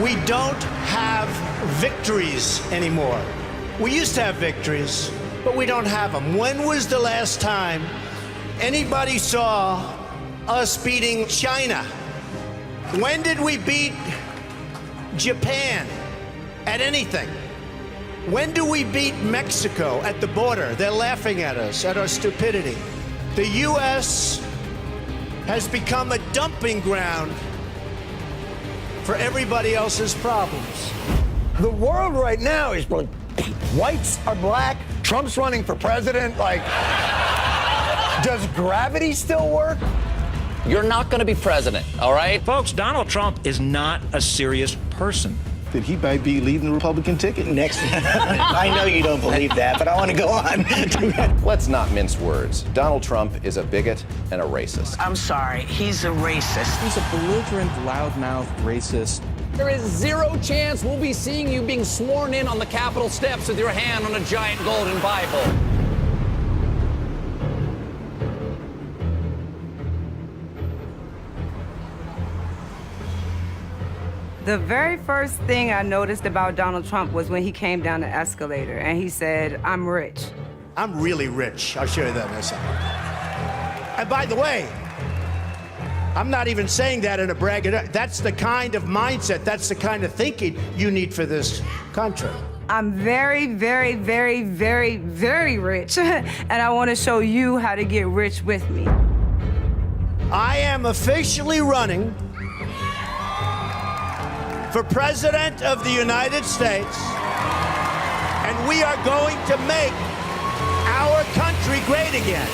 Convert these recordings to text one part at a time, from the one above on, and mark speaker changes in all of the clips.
Speaker 1: We don't have victories anymore. We used to have victories, but we don't have them. When was the last time anybody saw us beating China? When did we beat Japan at anything? When do we beat Mexico at the border? They're laughing at us, at our stupidity. The U.S. has become a dumping ground for everybody else's problems.
Speaker 2: The world right now is going, whites are black, Trump's running for president, like, does gravity still work?
Speaker 3: You're not going to be president, all right?
Speaker 4: Folks, Donald Trump is not a serious person.
Speaker 5: That he might be leading the Republican ticket next.
Speaker 6: I know you don't believe that, but I want to go on.
Speaker 7: Let's not mince words. Donald Trump is a bigot and a racist.
Speaker 6: I'm sorry, he's a racist.
Speaker 8: He's a belligerent, loudmouth racist.
Speaker 3: There is zero chance we'll be seeing you being sworn in on the Capitol steps with your hand on a giant golden Bible.
Speaker 9: The very first thing I noticed about Donald Trump was when he came down the escalator and he said, "I'm rich."
Speaker 1: I'm really rich. I'll show you that in a second. And by the way, I'm not even saying that in a braggadocio. That's the kind of mindset, that's the kind of thinking you need for this country.
Speaker 9: I'm very, very, very, very, very rich, and I want to show you how to get rich with me.
Speaker 1: I am officially running for President of the United States, and we are going to make our country great again.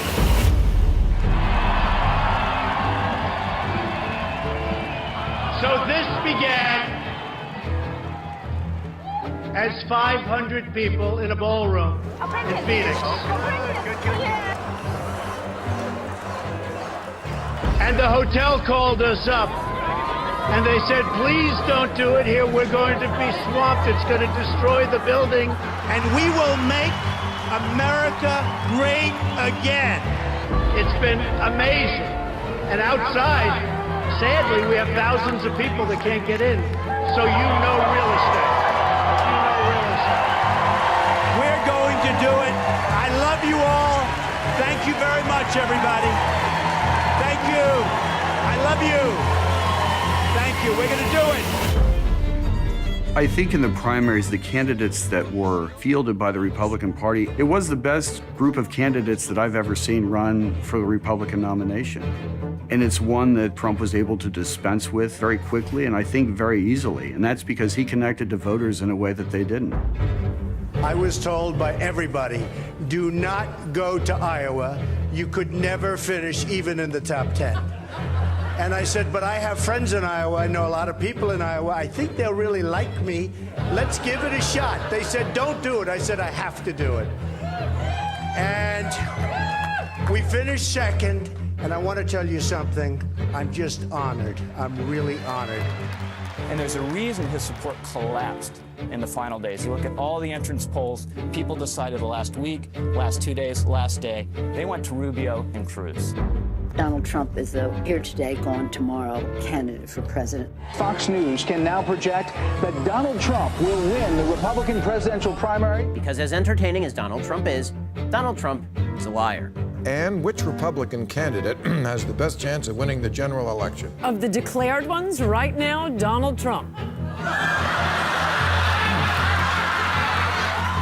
Speaker 1: So this began as 500 people in a ballroom in Phoenix. And the hotel called us up. And they said, please don't do it here. We're going to be swamped. It's going to destroy the building. And we will make America great again. It's been amazing. And outside, sadly, we have thousands of people that can't get in. So you know real estate. You know real estate. We're going to do it. I love you all. Thank you very much, everybody. Thank you. I love you. Thank you. We're going to do it.
Speaker 10: I think in the primaries, the candidates that were fielded by the Republican Party, it was the best group of candidates that I've ever seen run for the Republican nomination. And it's one that Trump was able to dispense with very quickly and I think very easily. And that's because he connected to voters in a way that they didn't.
Speaker 1: I was told by everybody, do not go to Iowa. You could never finish even in the top 10. And I said, but I have friends in Iowa. I know a lot of people in Iowa. I think they'll really like me. Let's give it a shot. They said, don't do it. I said, I have to do it. And we finished second. And I want to tell you something. I'm just honored. I'm really honored.
Speaker 11: And there's a reason his support collapsed in the final days. You look at all the entrance polls, people decided the last week, last 2 days, last day. They went to Rubio and Cruz.
Speaker 12: Donald Trump is the here today, gone tomorrow candidate for president.
Speaker 13: Fox News can now project that Donald Trump will win the Republican presidential primary.
Speaker 14: Because as entertaining as Donald Trump is a liar.
Speaker 15: And which Republican candidate has the best chance of winning the general election?
Speaker 16: Of the declared ones right now, Donald Trump.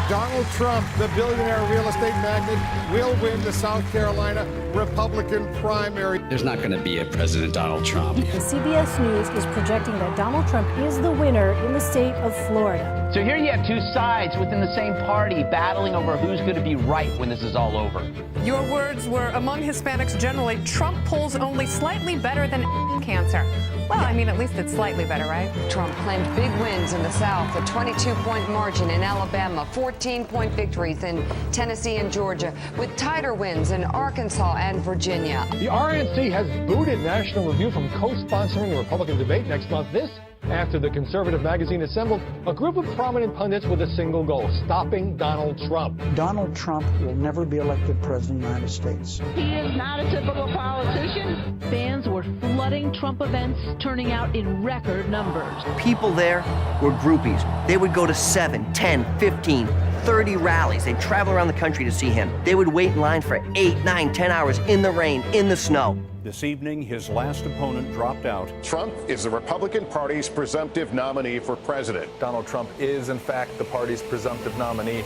Speaker 17: Donald Trump, the billionaire real estate magnate, will win the South Carolina Republican primary.
Speaker 18: There's not going to be a President Donald Trump.
Speaker 19: CBS News is projecting that Donald Trump is the winner in the state of Florida.
Speaker 20: So here you have two sides within the same party battling over who's going to be right when this is all over.
Speaker 16: Your words were, among Hispanics generally, Trump polls only slightly better than cancer. Well, I mean, at least it's slightly better, right?
Speaker 2: Trump claimed big wins in the South, a 22-point margin in Alabama, 14-point victories in Tennessee and Georgia, with tighter wins in Arkansas and Virginia.
Speaker 17: The RNC has booted National Review from co-sponsoring the Republican debate next month. This after the conservative magazine assembled a group of prominent pundits with a single goal: stopping Donald Trump.
Speaker 21: Donald Trump will never be elected president of the United States.
Speaker 22: He is not a typical politician.
Speaker 23: Fans were flooding Trump events, turning out in record numbers.
Speaker 14: People there were groupies. They would go to 7, 10, 15, 30 rallies. They'd travel around the country to see him. They would wait in line for 8, 9, 10 hours in the rain, in the snow.
Speaker 24: This evening, his last opponent dropped out.
Speaker 25: Trump is the Republican Party's presumptive nominee for president.
Speaker 26: Donald Trump is, in fact, the party's presumptive nominee.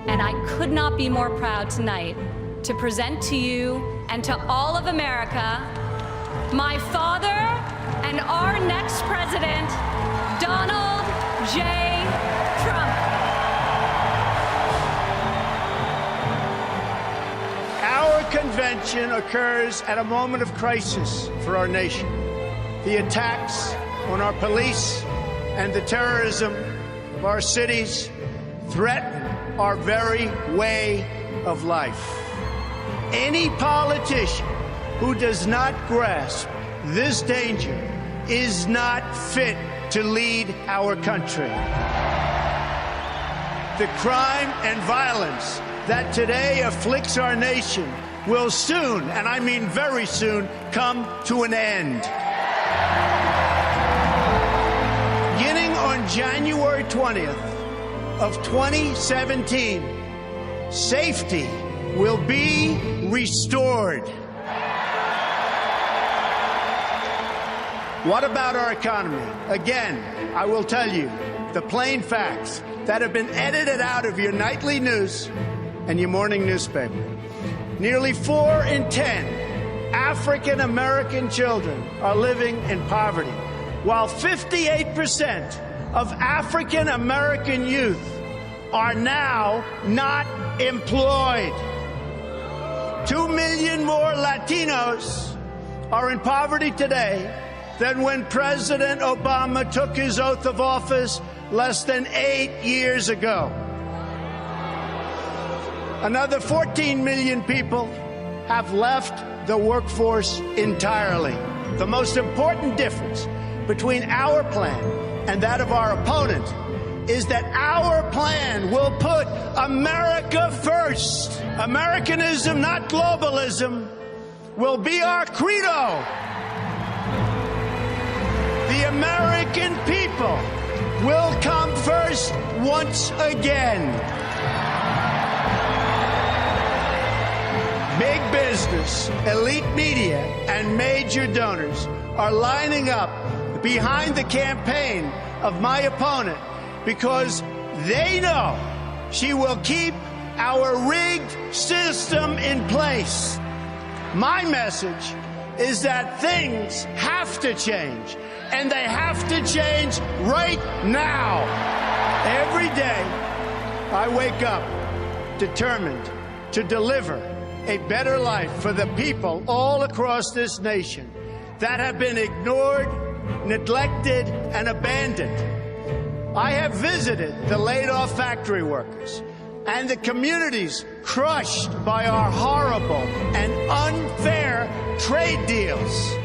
Speaker 27: And I could not be more proud tonight to present to you and to all of America my father and our next president, Donald J. Trump.
Speaker 1: Our convention occurs at a moment of crisis for our nation. The attacks on our police and the terrorism of our cities threaten our very way of life. Any politician who does not grasp this danger is not fit to lead our country. The crime and violence that today afflicts our nation will soon, and I mean very soon, come to an end. Beginning on January 20th of 2017, safety will be restored. What about our economy? Again, I will tell you the plain facts that have been edited out of your nightly news and your morning newspaper. Nearly 4 in 10 African American children are living in poverty, while 58% of African American youth are now not employed. 2 million more Latinos are in poverty today than when President Obama took his oath of office less than 8 years ago. Another 14 million people have left the workforce entirely. The most important difference between our plan and that of our opponent is that our plan will put America first. Americanism, not globalism, will be our credo. The American people will come first once again. Big business, elite media, and major donors are lining up behind the campaign of my opponent because they know she will keep our rigged system in place. My message is that things have to change, and they have to change right now. Every day, I wake up determined to deliver a better life for the people all across this nation that have been ignored, neglected, and abandoned. I have visited the laid-off factory workers and the communities crushed by our horrible and unfair trade deals.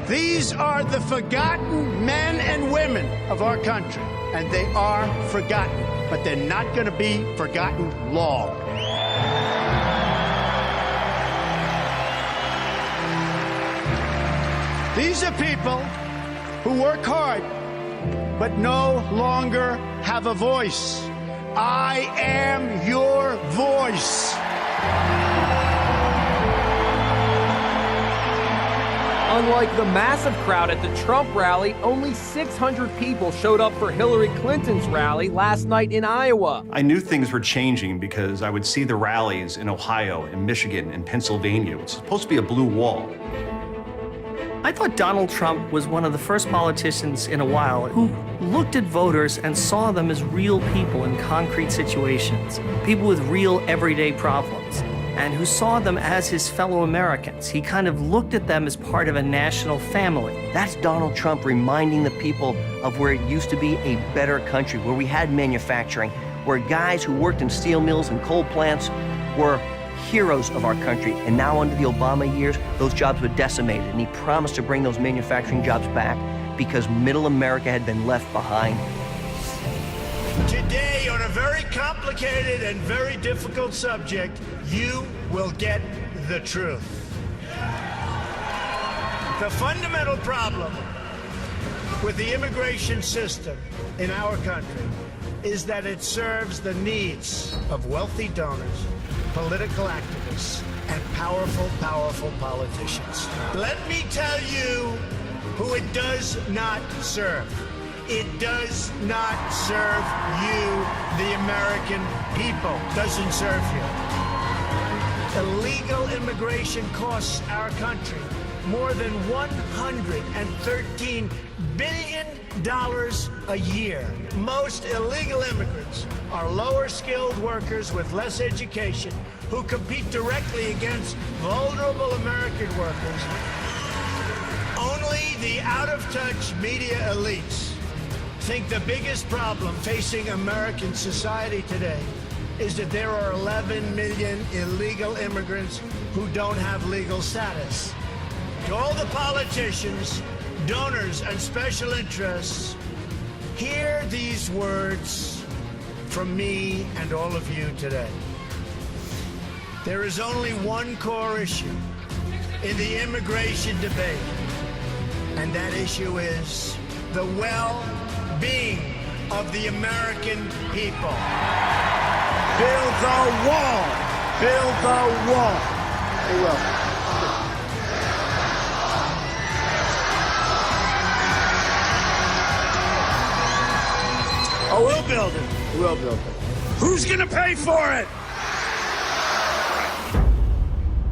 Speaker 1: These are the forgotten men and women of our country, and they are forgotten, but they're not going to be forgotten long. These are people who work hard, but no longer have a voice. I am your voice.
Speaker 28: Unlike the massive crowd at the Trump rally, only 600 people showed up for Hillary Clinton's rally last night in Iowa.
Speaker 29: I knew things were changing because I would see the rallies in Ohio and Michigan and Pennsylvania. It's supposed to be a blue wall.
Speaker 30: I thought Donald Trump was one of the first politicians in a while who looked at voters and saw them as real people in concrete situations, people with real everyday problems, and who saw them as his fellow Americans. He kind of looked at them as part of a national family.
Speaker 14: That's Donald Trump reminding the people of where it used to be a better country, where we had manufacturing, where guys who worked in steel mills and coal plants were heroes of our country. And now under the Obama years, those jobs were decimated. And he promised to bring those manufacturing jobs back because middle America had been left behind.
Speaker 1: Today, on a very complicated and very difficult subject, you will get the truth. The fundamental problem with the immigration system in our country is that it serves the needs of wealthy donors, political activists, and powerful politicians. Let me tell you who it does not serve. It does not serve you, the American people. Doesn't serve you. Illegal immigration costs our country more than $113 billion a year. Most illegal immigrants are lower-skilled workers with less education who compete directly against vulnerable American workers. Only the out-of-touch media elites think the biggest problem facing American society today is that there are 11 million illegal immigrants who don't have legal status. To all the politicians, donors, and special interests, hear these words from me and all of you today. There is only one core issue in the immigration debate, and that issue is the well-being of the American people. Build the wall! Build the wall! They will. Oh, we'll build it. We'll build it. Who's gonna pay for it?